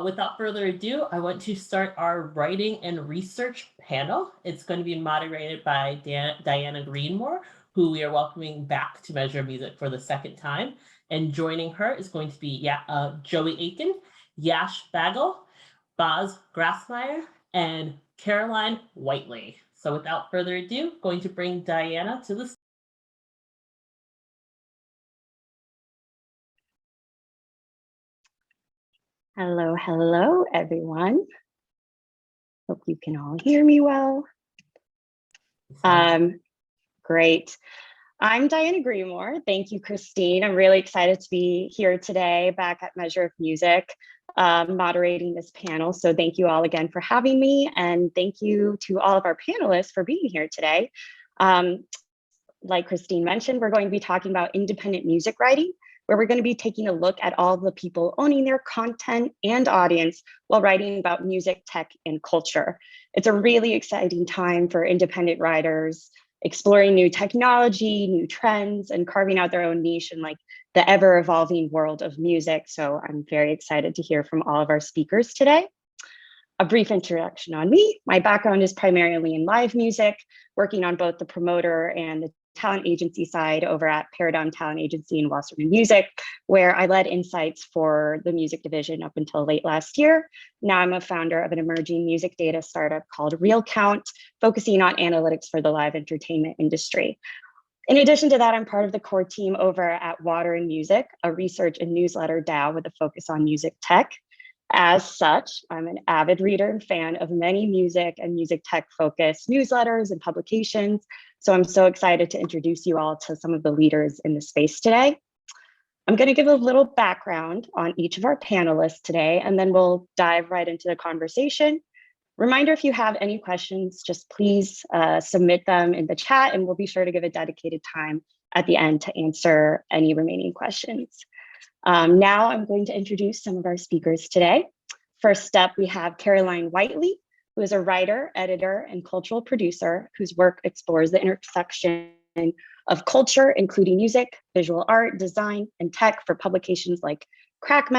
Without further ado, I want to start our writing and research panel. It's going to be moderated by Diana Gremore, who we are welcoming back to Measure of Music for the second time. And joining her is going to be Joey Aiken, Yash Bagal, Boz Grasmayer, and Caroline Whiteley. So without further ado, going to bring Diana to the stage. Hello, everyone. Hope you can all hear me well. Great. I'm Diana Gremore. Thank you, Christine. I'm really excited to be here today back at Measure of Music, moderating this panel. So thank you all again for having me, and thank you to all of our panelists for being here today. Like Christine mentioned, we're going to be talking about independent music writing, where we're going to be taking a look at all the people owning their content and audience while writing about music, tech, and culture. It's a really exciting time for independent writers, exploring new technology, new trends, and carving out their own niche in like the ever-evolving world of music. So I'm very excited to hear from all of our speakers today. A brief introduction on me. My background is primarily in live music, working on both the promoter and the talent agency side over at Paradigm Talent Agency in Wasserman Music, where I led insights for the music division up until late last year. Now I'm a founder of an emerging music data startup called RealCount, focusing on analytics for the live entertainment industry. In addition to that, I'm part of the core team over at Water and Music, a research and newsletter DAO with a focus on music tech. As such, I'm an avid reader and fan of many music and music tech focused newsletters and publications. So I'm so excited to introduce you all to some of the leaders in the space today. I'm going to give a little background on each of our panelists today, and then we'll dive right into the conversation. Reminder, if you have any questions, just please submit them in the chat, and we'll be sure to give a dedicated time at the end to answer any remaining questions. Now I'm going to introduce some of our speakers today. First up, we have Caroline Whiteley, who is a writer, editor, and cultural producer whose work explores the intersection of culture, including music, visual art, design, and tech for publications like Crack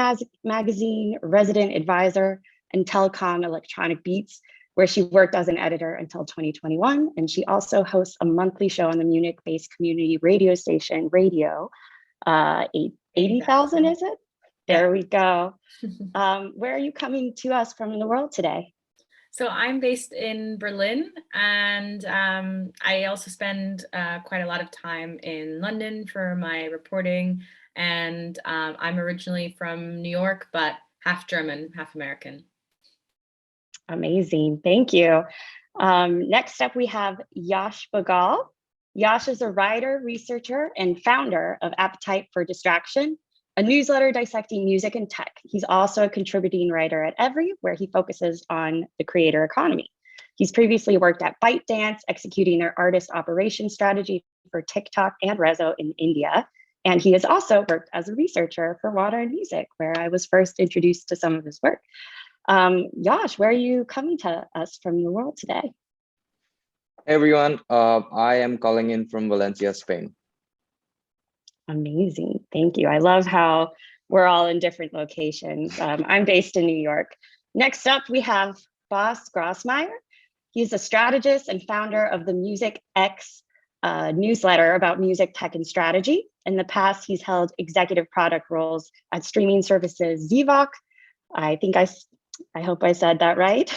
Magazine, Resident Advisor, and Telecom Electronic Beats, where she worked as an editor until 2021. And she also hosts a monthly show on the Munich-based community radio station, Radio 80,000, is it? There we go. Where are you coming to us from in the world today? So I'm based in Berlin, and I also spend quite a lot of time in London for my reporting. And I'm originally from New York, but half German, half American. Amazing, thank you. Next up, we have Yash Bagal. Yash is a writer, researcher, and founder of Appetite for Distraction, a newsletter dissecting music and tech. He's also a contributing writer at Every, where he focuses on the creator economy. He's previously worked at ByteDance, executing their artist operations strategy for TikTok and Rezo in India. And he has also worked as a researcher for Water and Music, where I was first introduced to some of his work. Yash, where are you coming to us from the world today? Hey everyone, I am calling in from Valencia, Spain. Amazing, thank you. I love how we're all in different locations. I'm based in New York. Next up, we have Boz Grasmayer. He's a strategist and founder of the Music X newsletter about music, tech, and strategy. In the past, he's held executive product roles at streaming services Zivoc. I hope I said that right.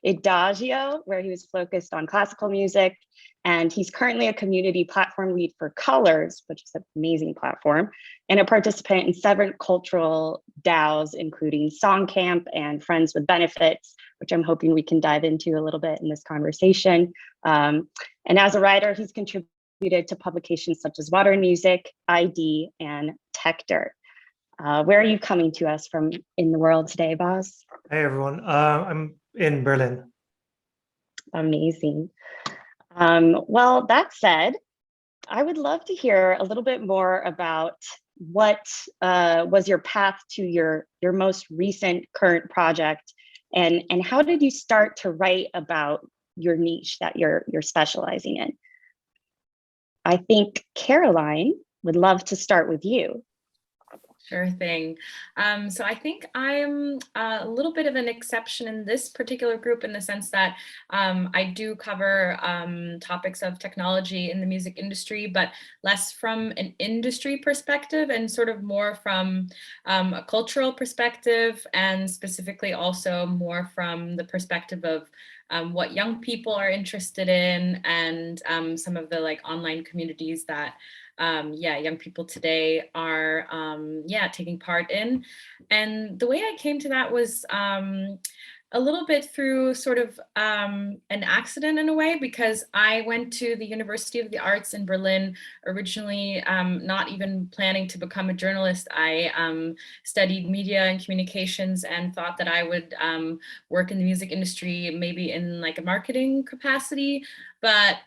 Adagio, where he was focused on classical music, and he's currently a community platform lead for Colors, which is an amazing platform, and a participant in several cultural DAOs, including Songcamp and Friends with Benefits, which I'm hoping we can dive into a little bit in this conversation. And as a writer, he's contributed to publications such as Water and Music, ID, and Tech Dirt. Where are you coming to us from in the world today, Boz? Hey everyone, I'm in Berlin. Amazing. Well, that said, I would love to hear a little bit more about what was your path to your most recent current project, and how did you start to write about your niche that you're specializing in? I think Caroline would love to start with you. Sure thing. So I think I'm a little bit of an exception in this particular group in the sense that I do cover topics of technology in the music industry, but less from an industry perspective and sort of more from a cultural perspective, and specifically also more from the perspective of what young people are interested in, and some of the like online communities that young people today are taking part in. And the way I came to that was a little bit through sort of an accident in a way, because I went to the University of the Arts in Berlin originally, not even planning to become a journalist. I studied media and communications and thought that I would work in the music industry, maybe in like a marketing capacity. But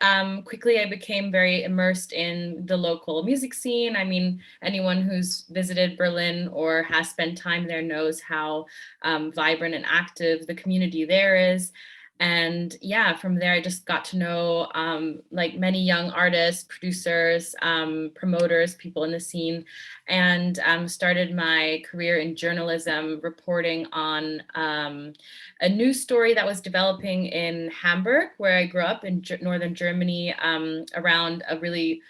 quickly I became very immersed in the local music scene. I mean, anyone who's visited Berlin or has spent time there knows how vibrant and active the community there is. And yeah, from there I just got to know like many young artists, producers, promoters, people in the scene, and started my career in journalism, reporting on a news story that was developing in Hamburg, where I grew up in northern Germany, around a really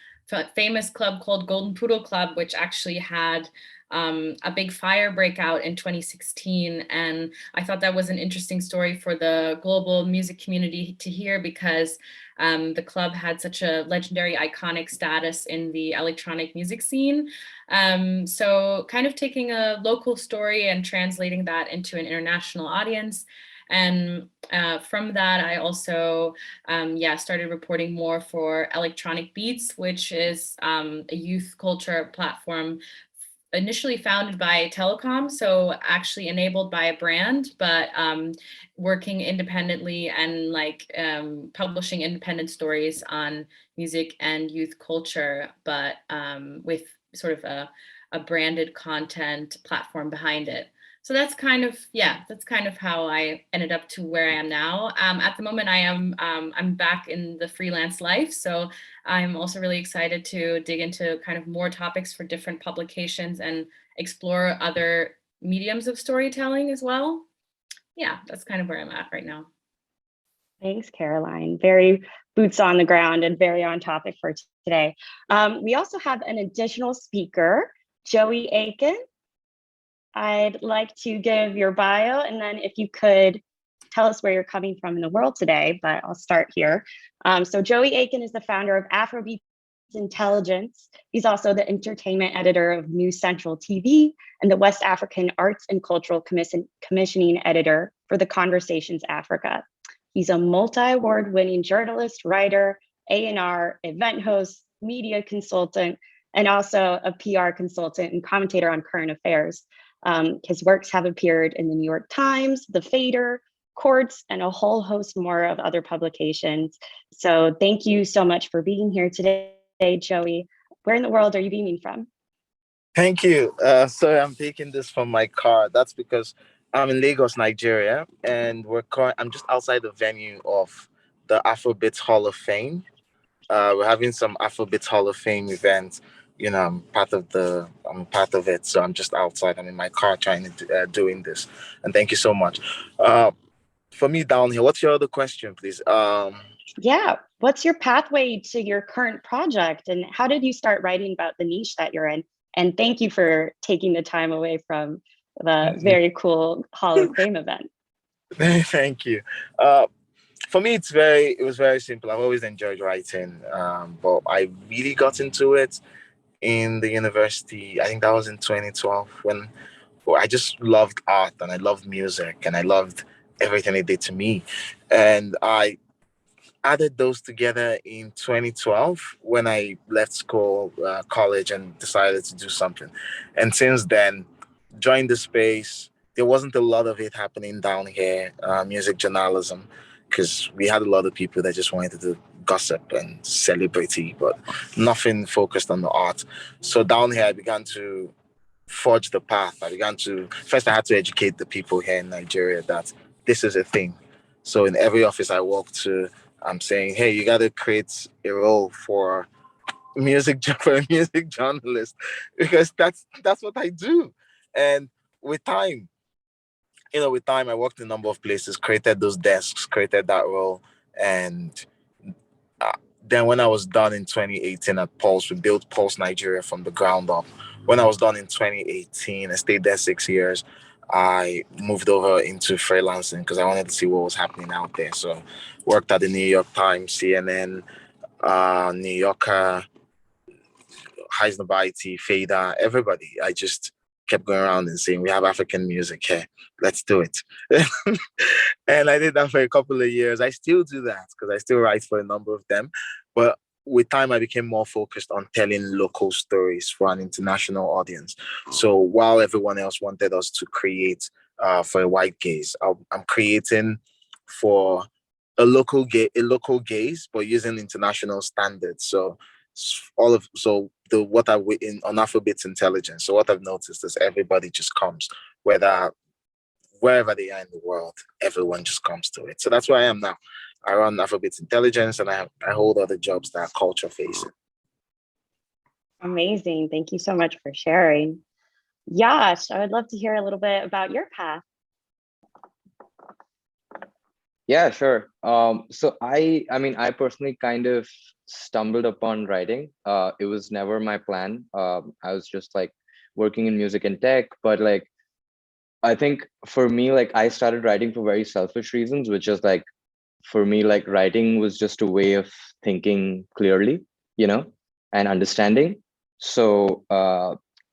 famous club called Golden Pudel Club, which actually had a big fire breakout in 2016. And I thought that was an interesting story for the global music community to hear, because the club had such a legendary, iconic status in the electronic music scene. So kind of taking a local story and translating that into an international audience. And from that, I also started reporting more for Electronic Beats, which is a youth culture platform initially founded by Telecom, so actually enabled by a brand, but working independently and like publishing independent stories on music and youth culture, but with sort of a branded content platform behind it. So that's kind of, that's kind of how I ended up to where I am now. At the moment, I'm back in the freelance life. So I'm also really excited to dig into kind of more topics for different publications and explore other mediums of storytelling as well. Yeah, that's kind of where I'm at right now. Thanks, Caroline. Very boots on the ground and very on topic for today. We also have an additional speaker, Joey Aiken. I'd like to give your bio, and then if you could tell us where you're coming from in the world today, but I'll start here. So Joey Aiken is the founder of Afrobeats Intelligence. He's also the entertainment editor of News Central TV and the West African Arts and Cultural Commissioning editor for The Conversations Africa. He's a multi-award winning journalist, writer, A&R, event host, media consultant, and also a PR consultant and commentator on current affairs. His works have appeared in the New York Times, The Fader, Quartz, and a whole host more of other publications. So thank you so much for being here today, Joey. Where in the world are you beaming from? Thank you. Sorry, I'm taking this from my car. That's because I'm in Lagos, Nigeria, and I'm just outside the venue of the Afrobeats Hall of Fame. We're having some Afrobeats Hall of Fame event. You know, I'm part of it. So I'm just outside. I'm in my car trying to doing this. And thank you so much. For me down here, what's your other question, please? Yeah, what's your pathway to your current project, and how did you start writing about the niche that you're in? And thank you for taking the time away from the very cool Hall of Fame event. Thank you. For me, it was very simple. I've always enjoyed writing, but I really got into it in the university. I think that was in 2012 when I just loved art and I loved music and I loved everything it did to me. And I added those together in 2012 when I left college, and decided to do something. And since then, joined the space. There wasn't a lot of it happening down here, music journalism, because we had a lot of people that just wanted to do gossip and celebrity, but nothing focused on the art. So down here, I began to forge the path. First I had to educate the people here in Nigeria that this is a thing. So in every office I walk to, I'm saying, hey, you got to create a role for for a music journalist, because that's what I do. And with time, I worked in a number of places, created those desks, created that role, and uh, then when I was done in 2018 at Pulse, we built Pulse Nigeria from the ground up. When I was done in 2018, I stayed there 6 years. I moved over into freelancing because I wanted to see what was happening out there. So worked at the New York Times, CNN, New Yorker, Heisenberg, Fader, everybody. I just kept going around and saying, we have African music here. Let's do it. And I did that for a couple of years. I still do that because I still write for a number of them. But with time, I became more focused on telling local stories for an international audience. So while everyone else wanted us to create for a white gaze, I'm creating for a local gaze, but using international standards. So what I in on Afrobeats intelligence. So what I've noticed is everybody just comes, wherever they are in the world, everyone just comes to it. So that's where I am now. I run Afrobeats intelligence, and I hold other jobs that are culture facing. Amazing. Thank you so much for sharing. Yash, I would love to hear a little bit about your path. Yeah, sure. So I mean, I personally kind of stumbled upon writing. It was never my plan. I was just like working in music and tech, but like, I think for me, like I started writing for very selfish reasons, which is like, for me, like writing was just a way of thinking clearly, and understanding. So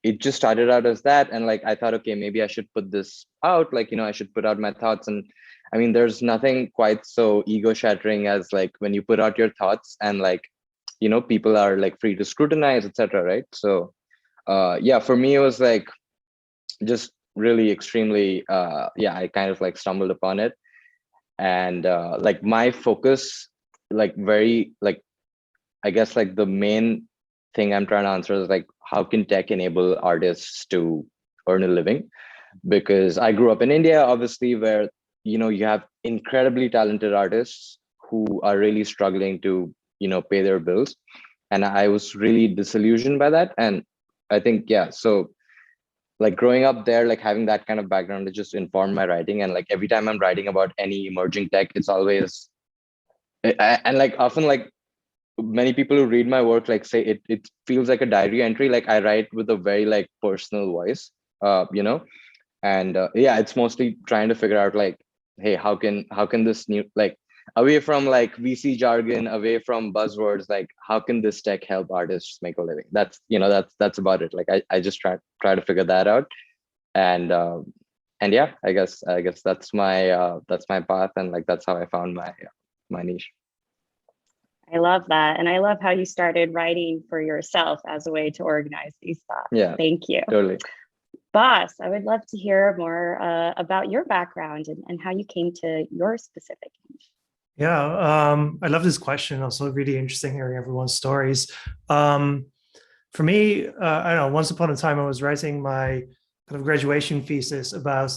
it just started out as that. And like, I thought, okay, maybe I should put this out, like, I should put out my thoughts. And I mean, there's nothing quite so ego shattering as like when you put out your thoughts and like, people are like free to scrutinize, etc. Right. So yeah, for me, it was like just really extremely, I kind of like stumbled upon it. And like my focus, like very, like, I guess like the main thing I'm trying to answer is like, how can tech enable artists to earn a living? Because I grew up in India, obviously, where, you have incredibly talented artists who are really struggling to, pay their bills. And I was really disillusioned by that. And I think, yeah, so like growing up there, like having that kind of background to just inform my writing. And like every time I'm writing about any emerging tech, it's always, and like often like many people who read my work like say it feels like a diary entry. Like I write with a very like personal voice, and yeah, it's mostly trying to figure out like, hey, how can this new, like, away from like VC jargon, away from buzzwords, like how can this tech help artists make a living? That's that's about it. Like I just try to figure that out. And yeah, I guess that's my path, and like that's how I found my niche. I love that. And I love how you started writing for yourself as a way to organize these thoughts. Yeah, thank you. Totally. Boss, I would love to hear more about your background and how you came to your specific niche. Yeah, I love this question. Also really interesting hearing everyone's stories. For me, I don't know, once upon a time I was writing my kind of graduation thesis about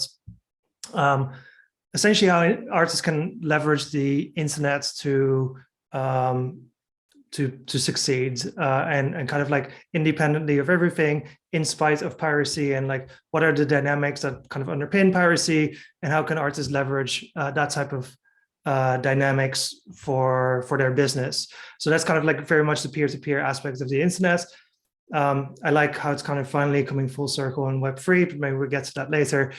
essentially how artists can leverage the internet to succeed and kind of like independently of everything, in spite of piracy, and like what are the dynamics that kind of underpin piracy, and how can artists leverage that type of dynamics for their business. So that's kind of like very much the peer-to-peer aspect of the internet. I like how it's kind of finally coming full circle in Web3, but maybe we'll get to that later.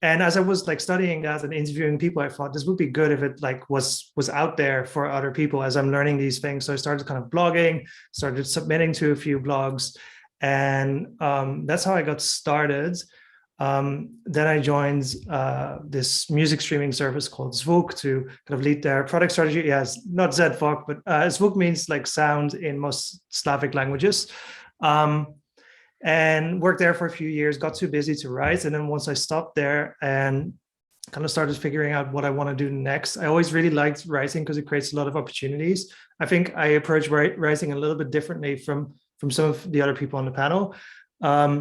And as I was like studying that and interviewing people, I thought this would be good if it like was out there for other people as I'm learning these things. So I started kind of blogging, started submitting to a few blogs, and that's how I got started. Then I joined this music streaming service called Zvuk to kind of lead their product strategy. Yes, not Zvuk, but Zvuk means like sound in most Slavic languages. And worked there for a few years, got too busy to write. And then once I stopped there and kind of started figuring out what I want to do next, I always really liked writing because it creates a lot of opportunities. I think I approach writing a little bit differently from some of the other people on the panel. Yeah,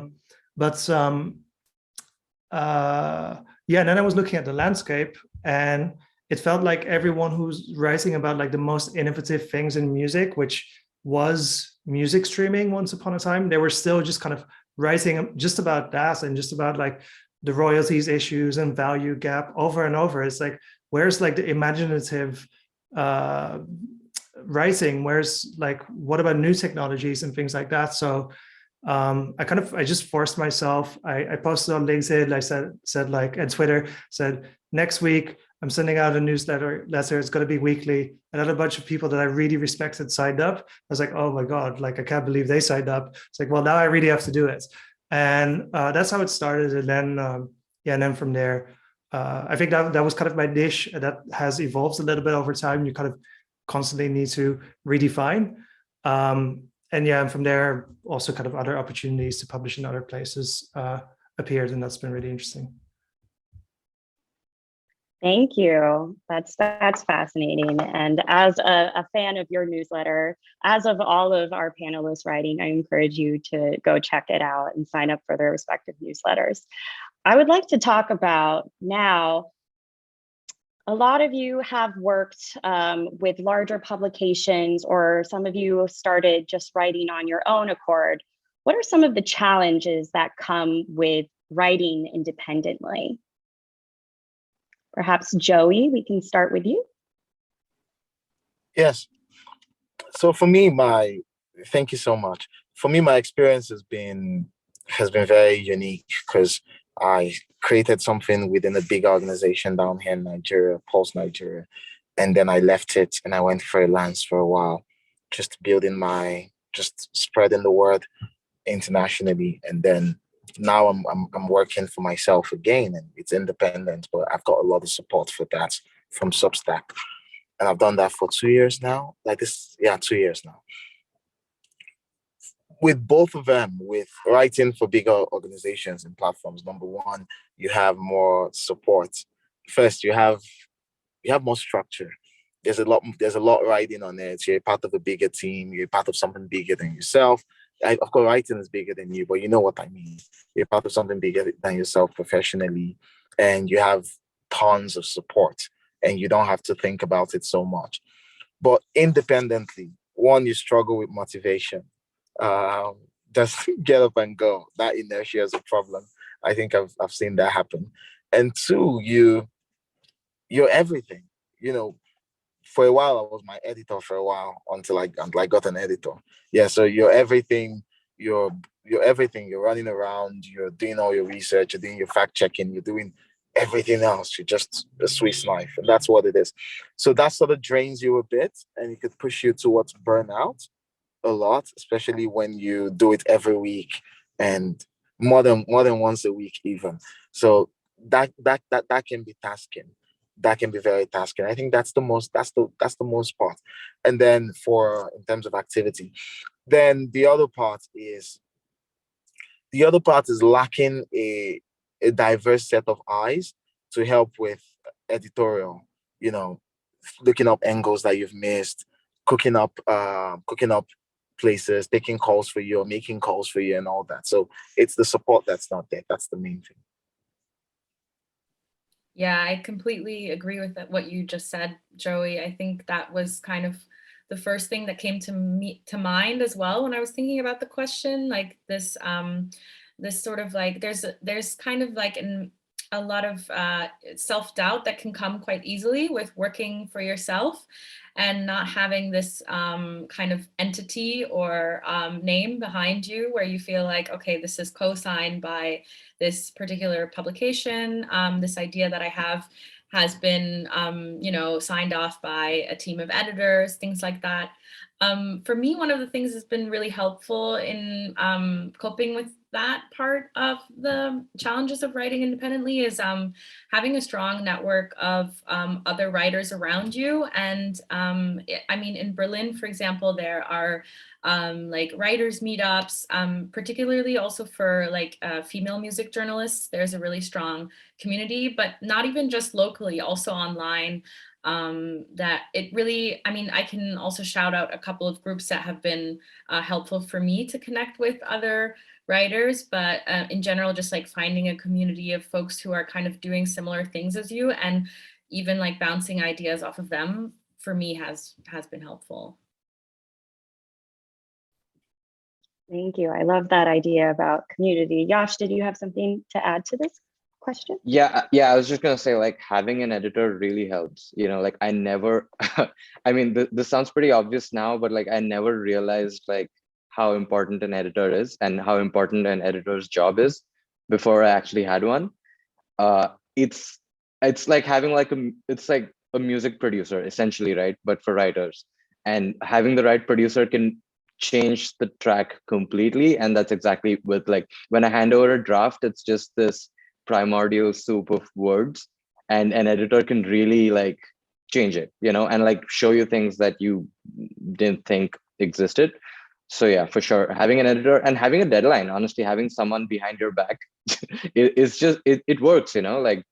and then I was looking at the landscape, and it felt like everyone who's writing about like the most innovative things in music, which was music streaming once upon a time. They were still just kind of writing just about that and just about like the royalties issues and value gap over and over. It's like, where's like the imaginative writing? Where's like, what about new technologies and things like that? So I just forced myself. I posted on LinkedIn. I said like, and Twitter said, next week I'm sending out a newsletter. It's going to be weekly. And then a bunch of people that I really respected signed up. I was like, oh my God, like I can't believe they signed up. It's like, well, now I really have to do it. And that's how it started. And then and then from there, I think that was kind of my niche, and that has evolved a little bit over time. You kind of constantly need to redefine. And from there, also kind of other opportunities to publish in other places appeared, and that's been really interesting. Thank you. That's fascinating. And as a fan of your newsletter, as of all of our panelists writing, I encourage you to go check it out and sign up for their respective newsletters. I would like to talk about now, a lot of you have worked with larger publications, or some of you started just writing on your own accord. What are some of the challenges that come with writing independently? Perhaps Joey, we can start with you. Yes. So for me, thank you so much. For me, my experience has been very unique, because I created something within a big organization down here in Nigeria, Pulse Nigeria. And then I left it and I went freelance for a while, just spreading the word internationally. And then now I'm working for myself again, and it's independent, but I've got a lot of support for that from Substack. And I've done that for 2 years now, 2 years now. With both of them, with writing for bigger organizations and platforms, number one, you have more support. First, you have more structure. There's a lot riding on it. You're part of a bigger team. You're part of something bigger than yourself. Of course, writing is bigger than you, but you know what I mean. You're part of something bigger than yourself professionally, and you have tons of support, and you don't have to think about it so much. But independently, one, you struggle with motivation. Just get up and go. That inertia is a problem. I think I've seen that happen. And two, you're everything. For a while I was my editor for a while, until I got an editor. Yeah, so you're everything. You're everything. You're running around. You're doing all your research. You're doing your fact checking. You're doing everything else. You're just a Swiss knife, and that's what it is. So that sort of drains you a bit, and it could push you towards burnout a lot, especially when you do it every week and more than once a week even. So that can be tasking. That can be very tasking. I think that's the most part. And then in terms of activity, then the other part is lacking a diverse set of eyes to help with editorial, looking up angles that you've missed, cooking up places, taking calls for you or making calls for you and all that. So it's the support that's not there. That's the main thing. Yeah, I completely agree with what you just said, Joey. I think that was kind of the first thing that came to mind as well when I was thinking about the question. Like this sort of like there's kind of like a lot of self-doubt that can come quite easily with working for yourself and not having this kind of entity or name behind you, where you feel like, okay, this is co-signed by this particular publication. This idea that I have has been, signed off by a team of editors, things like that. For me, one of the things that's been really helpful in coping with that part of the challenges of writing independently is having a strong network of other writers around you. And I mean, in Berlin, for example, there are like writers meetups, particularly also for like female music journalists. There's a really strong community, but not even just locally, also online. That it really, I mean, I can also shout out a couple of groups that have been helpful for me to connect with other writers, but in general, just like finding a community of folks who are kind of doing similar things as you, and even like bouncing ideas off of them, for me has been helpful. Thank you. I love that idea about community. Yash, did you have something to add to this question? Yeah, I was just gonna say, like, having an editor really helps. Like, I never, I mean, this sounds pretty obvious now, but like I never realized like how important an editor is and how important an editor's job is before I actually had one. uh it's it's like having like it's like a music producer essentially, right? But for writers, and having the right producer can change the track completely. And that's exactly with, like, when I hand over a draft, it's just this primordial soup of words, and an editor can really like change it, and like show you things that you didn't think existed. So yeah, for sure, having an editor and having a deadline, honestly, having someone behind your back, it's just it works, like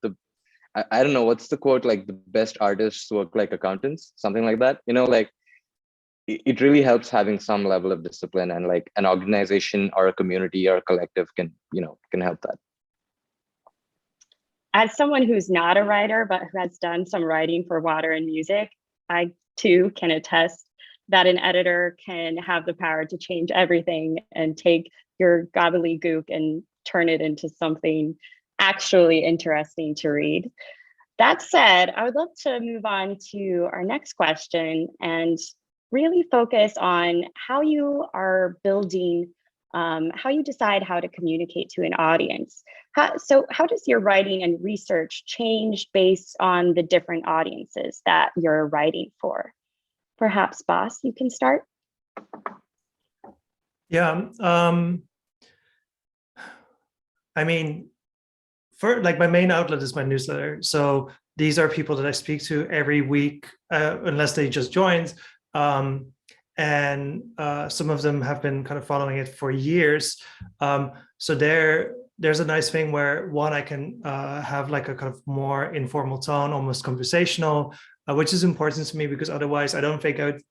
I don't know what's the quote, like the best artists work like accountants, something like that, like it really helps having some level of discipline, and like an organization or a community or a collective can help that. As someone who's not a writer, but who has done some writing for water and music, I too can attest that an editor can have the power to change everything and take your gobbledygook and turn it into something actually interesting to read. That said, I would love to move on to our next question and really focus on how you are building, how you decide how to communicate to an audience. How does your writing and research change based on the different audiences that you're writing for? Perhaps, Boss, you can start. Yeah. I mean, for like my main outlet is my newsletter. So these are people that I speak to every week, unless they just joined. And some of them have been kind of following it for years. So there's a nice thing where, one, I can have like a kind of more informal tone, almost conversational, which is important to me, because otherwise I don't think I would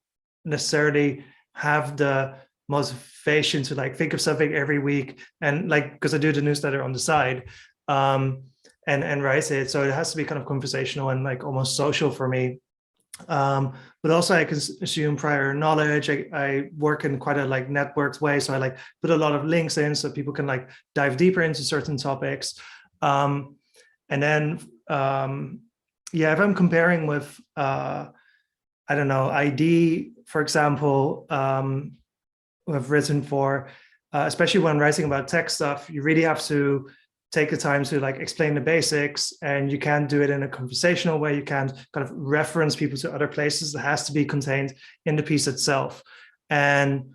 necessarily have the motivation to like think of something every week, and like, because I do the newsletter on the side, and write it. So it has to be kind of conversational and like almost social for me. But also I can assume prior knowledge. I work in quite a like networked way. So I like put a lot of links in so people can like dive deeper into certain topics. And then, yeah, if I'm comparing with, I don't know, ID, for example, who I've written for, especially when writing about tech stuff, you really have to take the time to like explain the basics, and you can't do it in a conversational way. You can't kind of reference people to other places. It has to be contained in the piece itself, and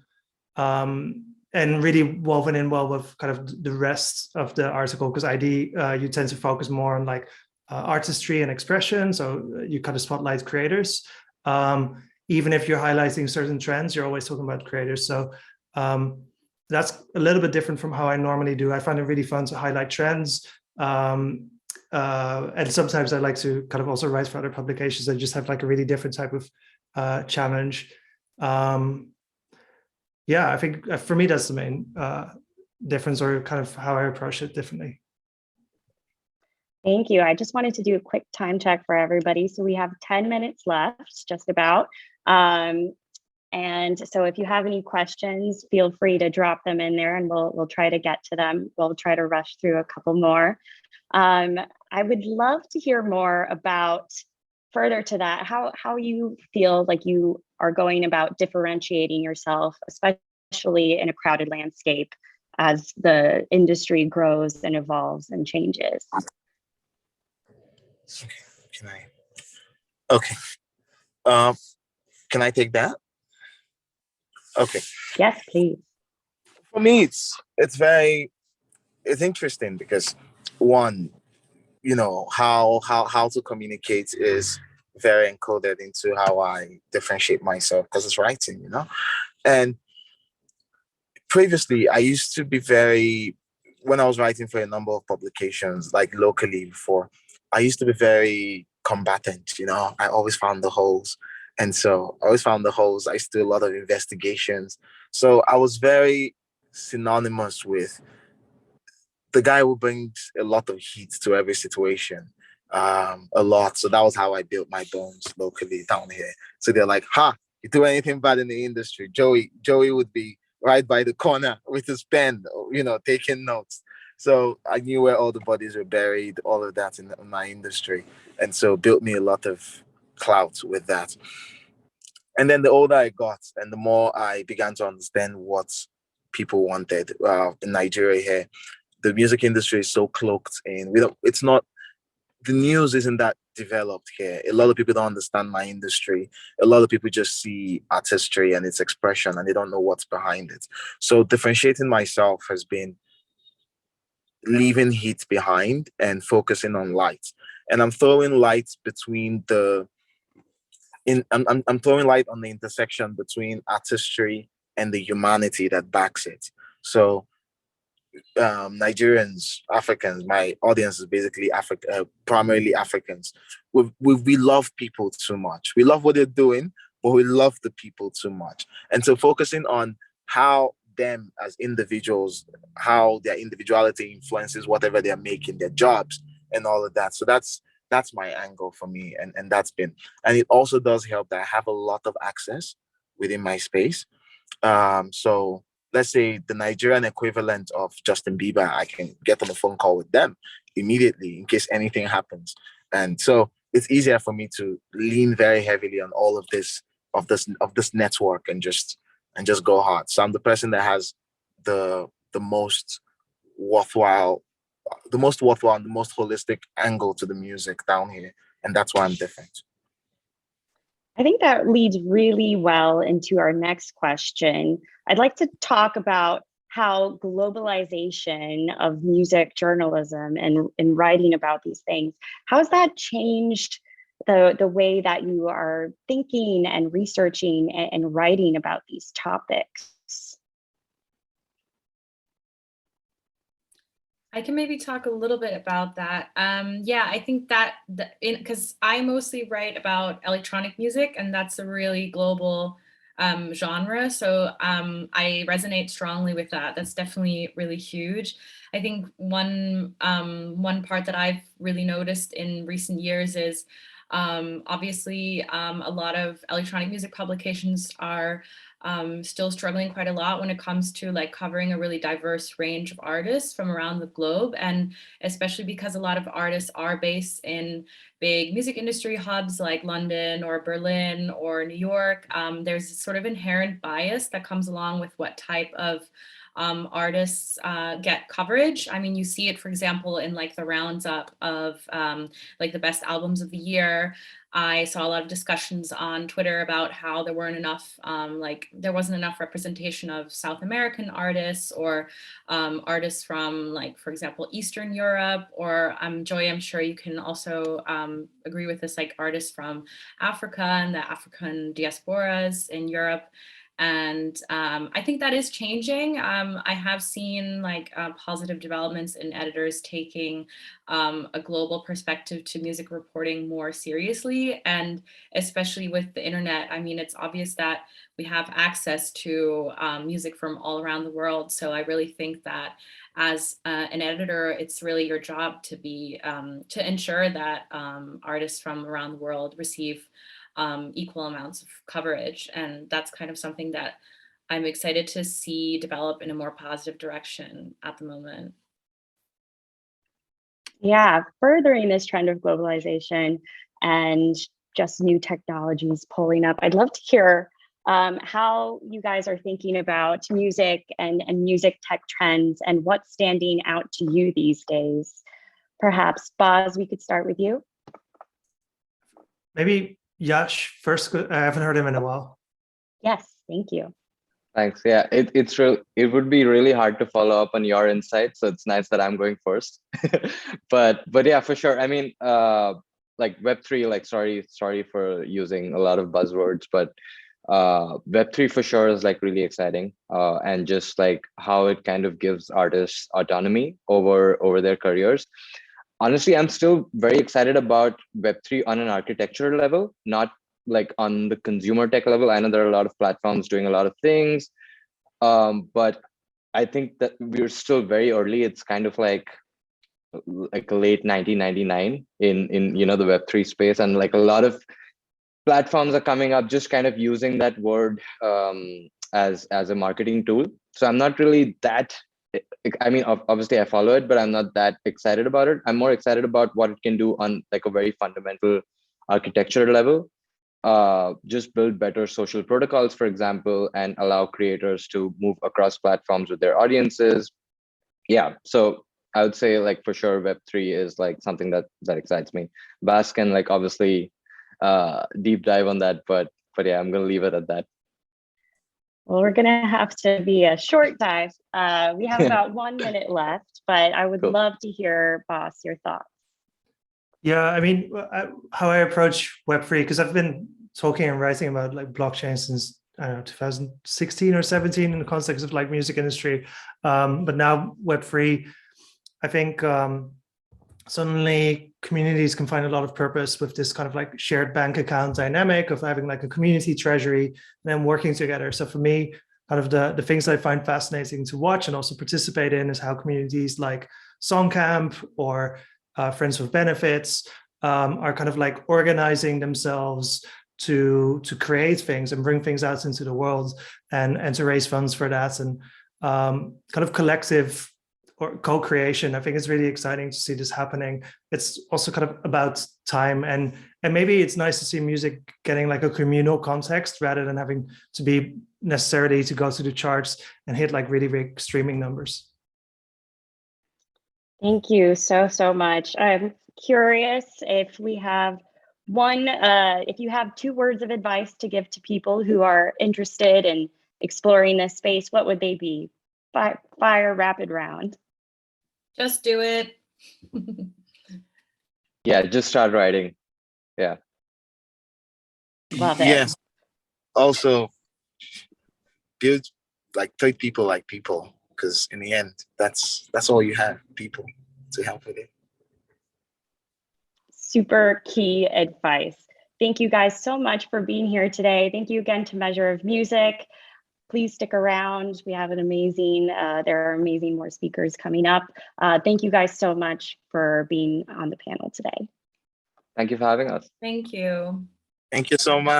really woven in well with kind of the rest of the article, because ID, you tend to focus more on like artistry and expression. So you kind of spotlight creators. Even if you're highlighting certain trends, you're always talking about creators. So that's a little bit different from how I normally do. I find it really fun to highlight trends. And sometimes I like to kind of also write for other publications that just have like a really different type of challenge. Yeah, I think for me, that's the main difference, or kind of how I approach it differently. Thank you. I just wanted to do a quick time check for everybody. So we have 10 minutes left, just about. And so if you have any questions, feel free to drop them in there, and we'll try to get to them. We'll try to rush through a couple more. I would love to hear more about, further to that, how you feel like you are going about differentiating yourself, especially in a crowded landscape as the industry grows and evolves and changes. Okay. Can I take that? Okay. Yes, please. For me, it's interesting because, one, how to communicate is very encoded into how I differentiate myself, because it's writing, And previously, I used to be when I was writing for a number of publications, like locally before, I used to be very combatant, I always found the holes. And so I always found the holes. I used to do a lot of investigations. So I was very synonymous with the guy who brings a lot of heat to every situation, a lot. So that was how I built my bones locally down here. So they're like, "Ha, you do anything bad in the industry, Joey would be right by the corner with his pen, taking notes. So I knew where all the bodies were buried, all of that in my industry. And so built me a lot of clout with that. And then the older I got and the more I began to understand what people wanted in Nigeria here, the music industry is so cloaked in, it's not, the news isn't that developed here. A lot of people don't understand my industry. A lot of people just see artistry and its expression and they don't know what's behind it. So differentiating myself has been leaving heat behind and focusing on light. And I'm throwing light between I'm throwing light on the intersection between artistry and the humanity that backs it. So Nigerians, Africans, my audience is basically primarily Africans. We love people too much. We love what they're doing, but we love the people too much. And so focusing on how them as individuals, how their individuality influences whatever they're making, their jobs and all of that. So that's my angle for me. And that's been, and it also does help that I have a lot of access within my space. So let's say the Nigerian equivalent of Justin Bieber, I can get on a phone call with them immediately in case anything happens. And so it's easier for me to lean very heavily on all of this network and just go hard. So I'm the person that has the most worthwhile and the most holistic angle to the music down here. And that's why I'm different. I think that leads really well into our next question. I'd like to talk about how globalization of music journalism and writing about these things, how has that changed the way that you are thinking and researching and writing about these topics? I can maybe talk a little bit about that. Yeah, I think that because I mostly write about electronic music, and that's a really global genre. So I resonate strongly with that. That's definitely really huge. I think one part that I've really noticed in recent years is obviously a lot of electronic music publications are still struggling quite a lot when it comes to like covering a really diverse range of artists from around the globe. And especially because a lot of artists are based in big music industry hubs like London or Berlin or New York, there's sort of inherent bias that comes along with what type of artists get coverage. I mean, you see it, for example, in like the roundup of like the best albums of the year. I saw a lot of discussions on Twitter about how there weren't enough, there wasn't enough representation of South American artists or artists from, like, for example, Eastern Europe, or Joy, I'm sure you can also agree with this, like artists from Africa and the African diasporas in Europe. And I think that is changing. I have seen like positive developments in editors taking a global perspective to music reporting more seriously. And especially with the internet, I mean, it's obvious that we have access to music from all around the world. So I really think that as an editor, it's really your job to be to ensure that artists from around the world receive equal amounts of coverage. And that's kind of something that I'm excited to see develop in a more positive direction at the moment. Yeah, furthering this trend of globalization and just new technologies pulling up, I'd love to hear how you guys are thinking about music and music tech trends and what's standing out to you these days. Perhaps, Boz, we could start with you. Maybe Yash first. I haven't heard him in a while. Yes, thank you. Thanks. Yeah, it would be really hard to follow up on your insights, so it's nice that I'm going first. but yeah, for sure. I mean, like Web3, like sorry for using a lot of buzzwords, but Web3 for sure is like really exciting, and just like how it kind of gives artists autonomy over their careers. Honestly, I'm still very excited about Web3 on an architecture level, not like on the consumer tech level. I know there are a lot of platforms doing a lot of things, but I think that we're still very early. It's kind of like late 1999 in the Web3 space, and like a lot of platforms are coming up just kind of using that word as a marketing tool. So I'm not really that. I mean, obviously I follow it, but I'm not that excited about it. I'm more excited about what it can do on like a very fundamental architecture level. Just build better social protocols, for example, and allow creators to move across platforms with their audiences. Yeah, so I would say like for sure Web3 is like something that excites me. Bas can like obviously deep dive on that, but yeah, I'm gonna leave it at that. Well, we're gonna have to be a short dive. We have about 1 minute left, but I would Cool. love to hear, Boss, your thoughts. Yeah, I mean, how I approach Web3, because I've been talking and writing about like blockchain since, I don't know, 2016 or 17 in the context of like music industry. But now Web3, I think suddenly communities can find a lot of purpose with this kind of like shared bank account dynamic of having like a community treasury and then working together. So for me, kind of the things that I find fascinating to watch and also participate in is how communities like Songcamp or Friends with Benefits are kind of like organizing themselves to create things and bring things out into the world and to raise funds for that, and kind of collective or co-creation. I think it's really exciting to see this happening. It's also kind of about time, and maybe it's nice to see music getting like a communal context rather than having to be necessarily to go to the charts and hit like really big streaming numbers. Thank you so much. I'm curious if we have if you have 2 words of advice to give to people who are interested in exploring this space, what would they be? Fire rapid round. Just do it. Yeah, just start writing. Yeah. Love it. Yes. Also, build like treat people like people, because in the end, that's all you have, people to help with it. Super key advice. Thank you guys so much for being here today. Thank you again to Measure of Music. Please stick around. We have an amazing, there are amazing more speakers coming up. Thank you guys so much for being on the panel today. Thank you for having us. Thank you. Thank you so much.